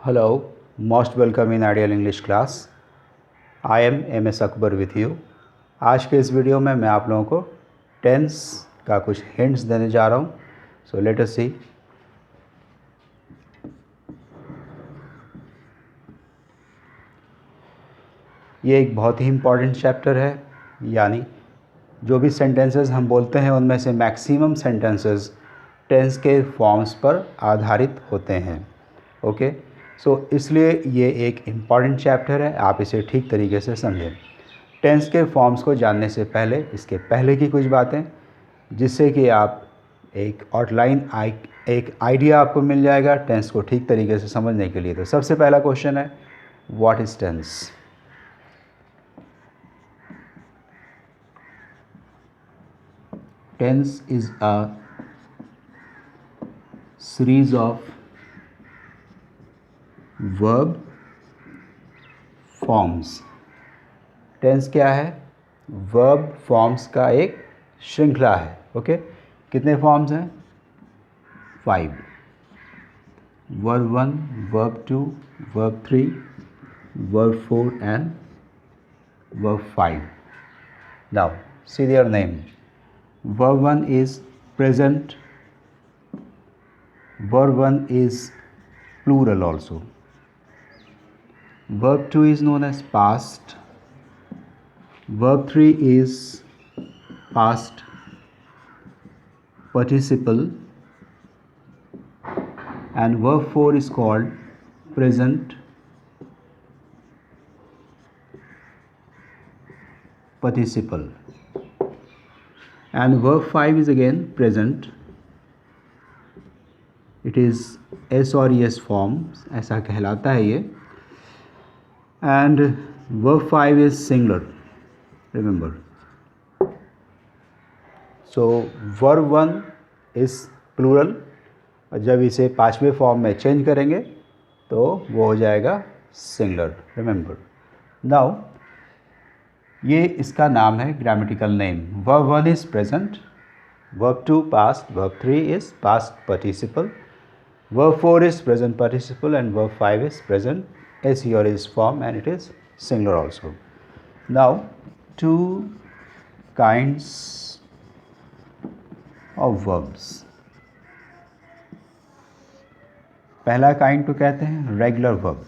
Hello, most welcome in Ideal English class. I am MS Akbar with you. आज के इस video में मैं आप लोगों को टेंस का कुछ हिंट्स देने जा रहा हूँ. सो लेट अस सी. ये एक बहुत ही इम्पॉर्टेंट चैप्टर है. यानी जो भी सेंटेंसेस हम बोलते हैं उनमें से मैक्सिमम सेंटेंसेस टेंस के फॉर्म्स पर आधारित होते हैं. ओके, सो इसलिए ये एक इम्पॉर्टेंट चैप्टर है. आप इसे ठीक तरीके से समझें. टेंस के फॉर्म्स को जानने से पहले इसके पहले की कुछ बातें, जिससे कि आप एक आउटलाइन एक आइडिया आपको मिल जाएगा टेंस को ठीक तरीके से समझने के लिए. तो सबसे पहला क्वेश्चन है, what is tense? Tense is a series of verb forms. Tense क्या है? वर्ब फॉर्म्स का एक श्रृंखला है. ओके, कितने फॉर्म्स हैं? 5. Verb 1, verb 2, verb 3, verb 4 and verb 5. Now see their name. Verb 1 is present. Verb 1 is plural also. Verb 2 is known as past. Verb 3 is past participle. And verb 4 is called present participle. And verb 5 is again present. It is S or ES form, ऐसा कहलाता है ये. And verb 5 is singular, remember. So verb 1 is plural, और जब इसे 5वें form में change करेंगे तो वो हो जाएगा सिंगुलर, रिमेंबर. नाउ ये इसका नाम है grammatical name. Verb 1 is present, verb 2 past, verb 3 is past participle, verb 4 is present participle and verb 5 is present S और is form and it is singular also. Now 2 kinds of verbs. पहला kind को कहते हैं regular verb.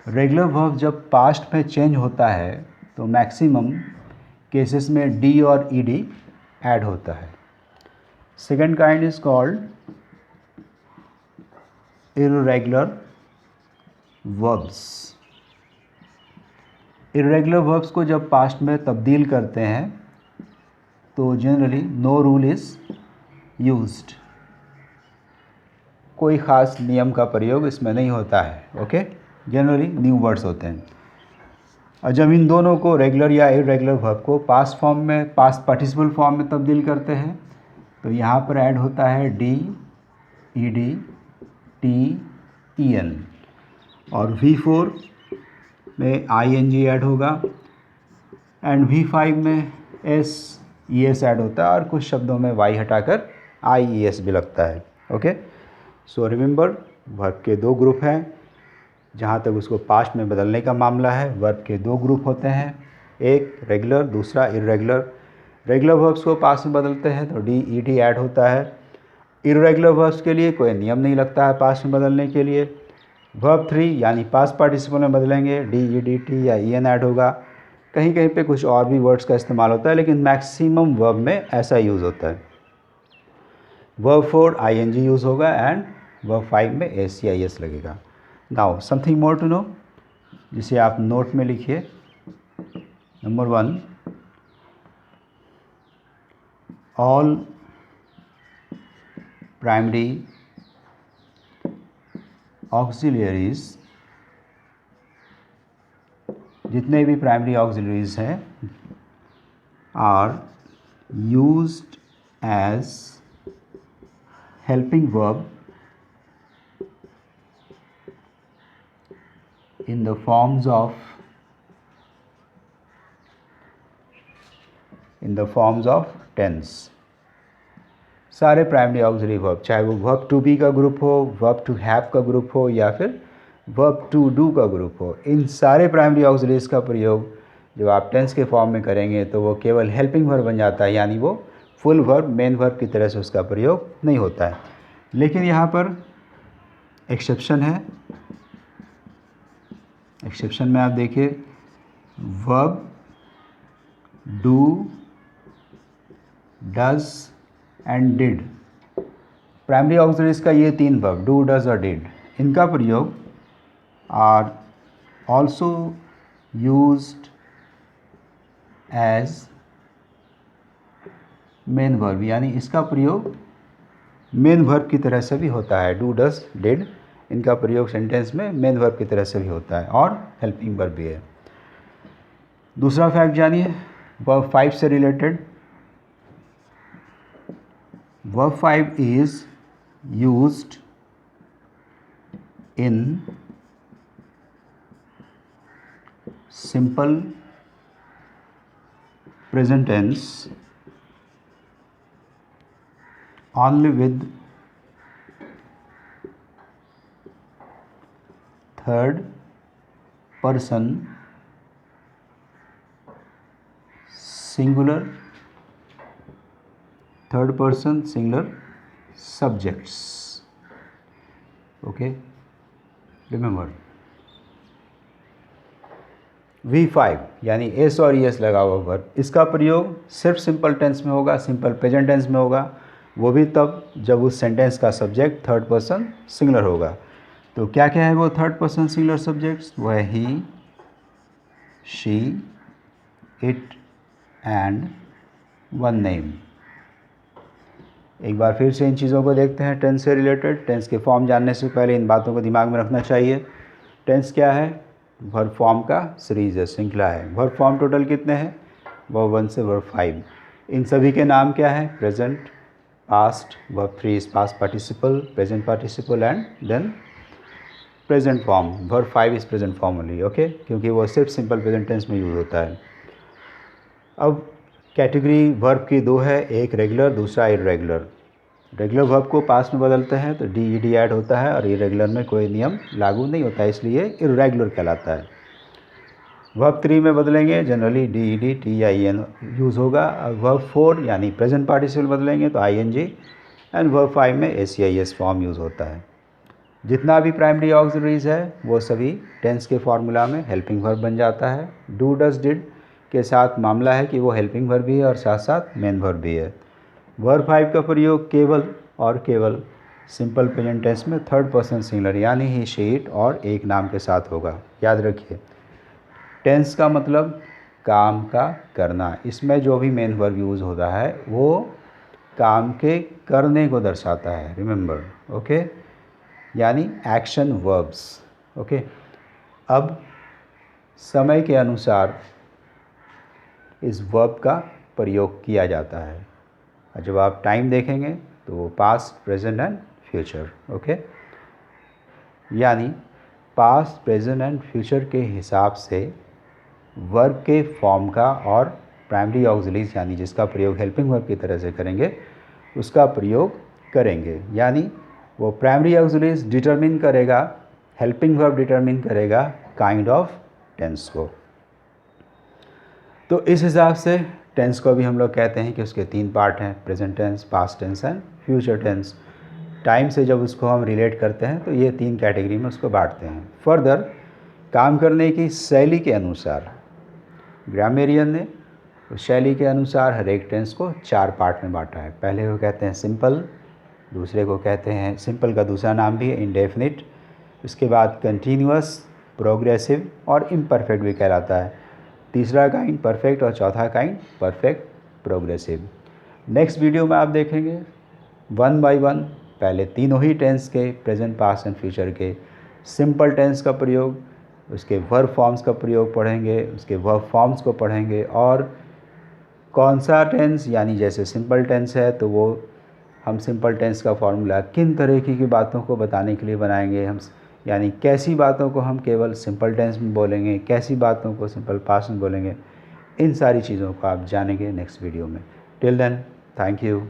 Regular verb जब past में change होता है तो मैक्सिमम केसेस में डी और ईडी ऐड होता है. Second kind is called irregular verbs. Irregular verbs को जब पास्ट में तब्दील करते हैं तो generally no rule is used. कोई ख़ास नियम का प्रयोग इसमें नहीं होता है. ओके, जनरली न्यू वर्ड्स होते हैं. और जब इन दोनों को रेगुलर या इरेगुलर वर्ब को पास्ट फॉर्म में, पास्ट पार्टिसिपल फॉर्म में तब्दील करते हैं तो यहाँ पर ऐड होता है D, E D, T, E N. और V4 में आई एन जी ऐड होगा एंड V5 में एस ई एस ऐड होता है और कुछ शब्दों में वाई हटाकर आई ई एस भी लगता है. ओके, सो रिमेंबर वर्ब के 2 ग्रुप हैं. जहाँ तक उसको पास्ट में बदलने का मामला है, वर्ब के 2 ग्रुप होते हैं, एक रेगुलर, दूसरा इरेगुलर. रेगुलर वर्ब्स को पास्ट में बदलते हैं तो डी ई डी ऐड होता है. इरेगुलर वर्ब्स के लिए कोई नियम नहीं लगता है पास्ट में बदलने के लिए. वर्ब 3 यानी पास्ट पार्टिसिपल में बदलेंगे डी ई डी टी या ई एन ऐड होगा. कहीं कहीं पे कुछ और भी वर्ड्स का इस्तेमाल होता है, लेकिन मैक्सिमम वर्ब में ऐसा यूज़ होता है. Verb 4 I N G use होगा एंड वर्ब 5 में एस या एस लगेगा. Now something more to know, जिसे आप नोट में लिखिए. नंबर 1, ऑल प्राइमरी ऑक्सिलरीज, जितने भी प्राइमरी ऑक्सिलरीज हैं, are used as helping verb in the forms of tense. सारे प्राइमरी ऑक्सिलरी वर्ब, चाहे वो वर्ब टू बी का ग्रुप हो, वर्ब टू हैव का ग्रुप हो या फिर वर्ब टू डू का ग्रुप हो, इन सारे प्राइमरी ऑक्सिलरीज का प्रयोग जब आप टेंस के फॉर्म में करेंगे तो वो केवल हेल्पिंग वर्ब बन जाता है, यानी वो फुल वर्ब मेन वर्ब की तरह से उसका प्रयोग नहीं होता है। लेकिन यहाँ पर एक्सेप्शन है। एक्सेप्शन में आप देखिए verb do, does and did, primary auxiliaries का ये तीन वर्ब डू, डज और डिड, इनका प्रयोग are also used as main verb, यानी इसका प्रयोग मेन वर्ब की तरह से भी होता है। डू, डज, डिड, इनका प्रयोग सेंटेंस में मेन वर्ब की तरह से भी होता है और हेल्पिंग वर्ब भी है। दूसरा फैक्ट जानिए वर्ब 5 से related. Verb 5 is used in simple present tense only with third person singular subjects. Okay, remember V5 यानी एस और एस लगा हुआ वर्ब, इसका प्रयोग सिर्फ सिंपल टेंस में होगा, सिंपल प्रेजेंट टेंस में होगा, वो भी तब जब उस सेंटेंस का सब्जेक्ट थर्ड पर्सन सिंगुलर होगा। तो क्या क्या है वो थर्ड पर्सन सिंगुलर सब्जेक्ट्स? वो है he, she, it and one name. एक बार फिर से इन चीज़ों को देखते हैं टेंस से रिलेटेड। टेंस के फॉर्म जानने से पहले इन बातों को दिमाग में रखना चाहिए। टेंस क्या है? वर्ब फॉर्म का सीरीज है, श्रृंखला है। वर्ब फॉर्म टोटल कितने हैं? वर्ब 1 से वर्ब 5। इन सभी के नाम क्या है? Present, past, verb 3 is past participle, present participle and then present form. Verb 5 is present form only, okay, क्योंकि वो सिर्फ सिंपल प्रेजेंट टेंस में यूज होता है। अब कैटेगरी वर्ब की दो है, एक रेगुलर, दूसरा इरेगुलर। रेगुलर वर्ब को पास्ट में बदलते हैं तो डी ई डी ऐड होता है, और इरेगुलर में कोई नियम लागू नहीं होता है, इसलिए इरेगुलर कहलाता है। वर्ब 3 में बदलेंगे generally D E D T I N use होगा। वर्ब 4 यानी प्रेजेंट पार्टिसिपल बदलेंगे तो I N G, and verb 5 में A C I S form use होता है। जितना भी प्राइमरी ऑक्सिलरीज है वो सभी टेंस के फार्मूला में हेल्पिंग वर्ब बन जाता है। डू, डज, डिड के साथ मामला है कि वो हेल्पिंग वर्ब भी है और साथ साथ मेन वर्ब भी है। वर्ब 5 का प्रयोग केवल और केवल सिंपल प्रेजेंट टेंस में थर्ड पर्सन सिंगुलर यानी ही, शी, इट और एक नाम के साथ होगा। याद रखिए, टेंस का मतलब काम का करना। इसमें जो भी मेन वर्ब यूज़ होता है वो काम के करने को दर्शाता है, रिमेंबर, ओके, यानी एक्शन वर्ब्स, ओके। अब समय के अनुसार इस वर्ब का प्रयोग किया जाता है, और जब आप टाइम देखेंगे तो वो past, present and future, okay, यानी पास्ट, प्रेजेंट एंड फ्यूचर के हिसाब से वर्ब के फॉर्म का और प्राइमरी ऑक्सिलरीज यानी जिसका प्रयोग हेल्पिंग वर्ब की तरह से करेंगे उसका प्रयोग करेंगे। यानी वो प्राइमरी ऑक्सिलरीज डिटरमिन करेगा, हेल्पिंग वर्ब डिटरमिन करेगा काइंड ऑफ टेंस को। तो इस हिसाब से टेंस को भी हम लोग कहते हैं कि उसके 3 पार्ट हैं, present tense, past tense and future tense. Time से जब उसको हम रिलेट करते हैं तो ये 3 कैटेगरी में उसको बांटते हैं। फर्दर काम करने की शैली के अनुसार ग्रामेरियन ने उस शैली के अनुसार हर एक टेंस को 4 पार्ट में बांटा है। पहले को कहते हैं सिंपल, दूसरे को कहते हैं, सिंपल का दूसरा नाम भी है इंडेफिनिट, उसके बाद कंटिन्यूअस, प्रोग्रेसिव और इम्परफेक्ट भी कहलाता है। तीसरा काइंड परफेक्ट और चौथा kind perfect progressive. Next video में आप देखेंगे 1 बाय 1 पहले तीनों ही टेंस के, प्रेजेंट, पास्ट एंड फ्यूचर के सिंपल टेंस का प्रयोग, उसके वर्ब फॉर्म्स का प्रयोग पढ़ेंगे, उसके वर्ब फॉर्म्स को पढ़ेंगे, और कौन सा टेंस यानी जैसे सिंपल टेंस है तो वो हम सिंपल टेंस का फॉर्मूला किन तरीके की बातों को बताने के लिए बनाएंगे हम, यानी कैसी बातों को हम केवल सिंपल टेंस में बोलेंगे, कैसी बातों को सिंपल पास्ट में बोलेंगे। इन सारी चीज़ों को आप जानेंगे नेक्स्ट वीडियो में। Till then, thank you.